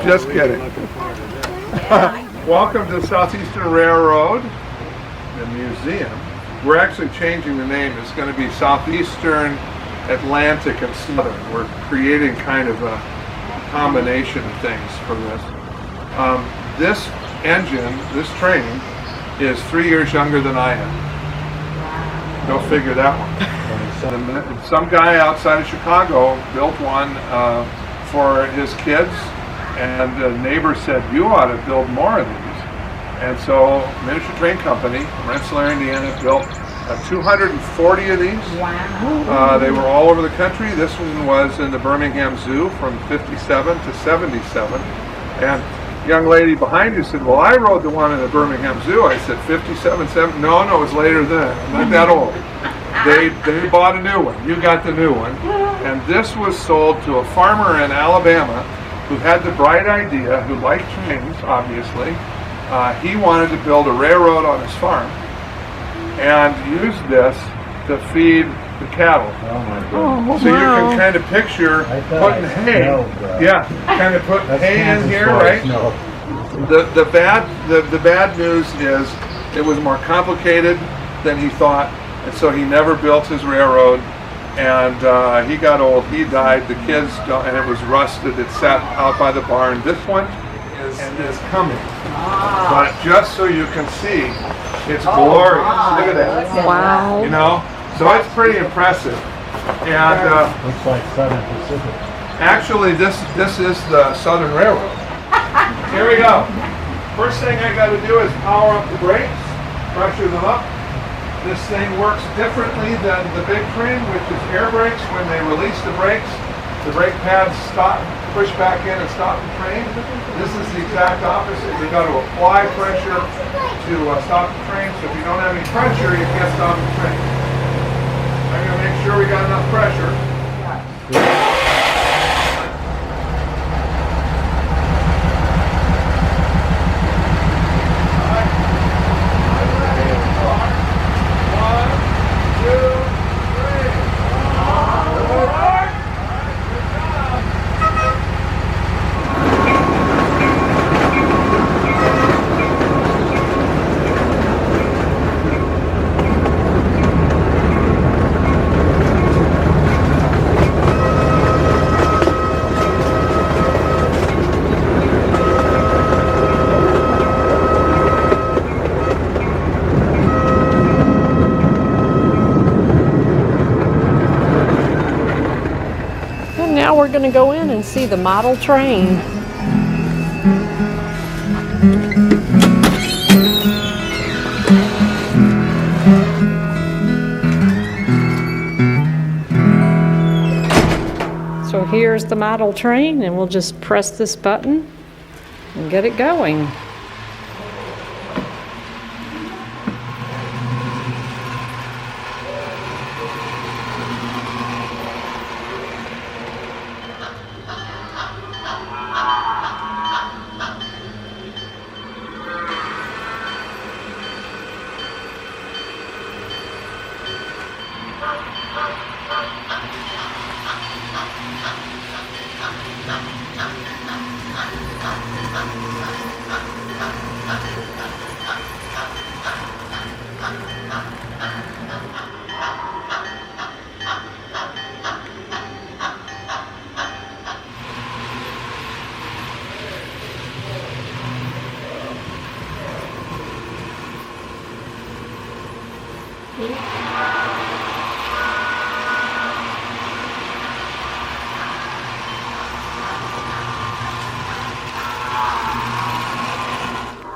Just kidding. Welcome to Southeastern Railroad, the museum. We're actually changing the name. It's going to be Southeastern, Atlantic, and Southern. We're creating kind of a combination of things from this. This engine, this train, is 3 years younger than I am. Go figure that one. Some guy outside of Chicago built one for his kids, and the neighbor said, "You ought to build more of these." And so Miniature Train Company, Rensselaer, Indiana, built 240 of these. Wow. They were all over the country. This one was in the Birmingham Zoo from 57 to 77. And the young lady behind you said, "Well, I rode the one in the Birmingham Zoo." I said, 57, 7? No, it was later than that. I'm not that old. They bought a new one. You got the new one. And this was sold to a farmer in Alabama who had the bright idea, who liked trains, obviously. He wanted to build a railroad on his farm and use this to feed the cattle. Oh my goodness. So you can kind of picture putting hay. Yeah, kind of put hay in here, right? The bad news is it was more complicated than he thought, and so he never built his railroad. And he got old. He died. The kids don't, and it was rusted. It sat out by the barn. This one is coming. But just so you can see, it's glorious. Look at that. Wow. You know, so it's pretty impressive. And Looks like Southern Pacific. actually, this is the Southern Railroad. Here we go. First thing I got to do is power up the brakes, pressure them up. This thing works differently than the big train, which is air brakes. When they release the brakes, the brake pads stop, push back in and stop the train. This is the exact opposite. You've got to apply pressure to stop the train. So if you don't have any pressure, you can't stop the train. I'm going to make sure we got enough pressure. Now we're going to go in and see the model train. So here's the model train, and we'll just press this button and get it going.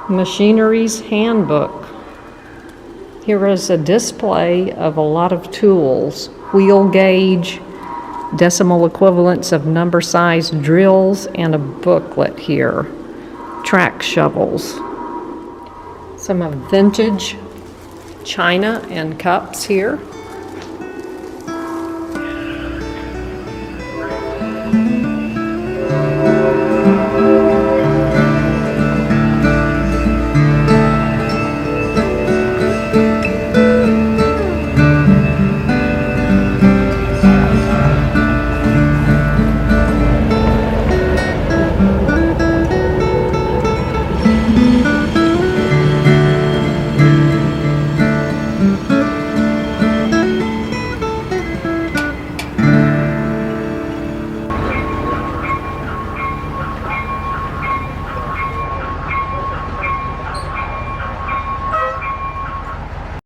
Machinery's Handbook. Here is a display of a lot of tools, wheel gauge, decimal equivalents of number size drills, and a booklet here. Track shovels. Some of vintage china and cups here.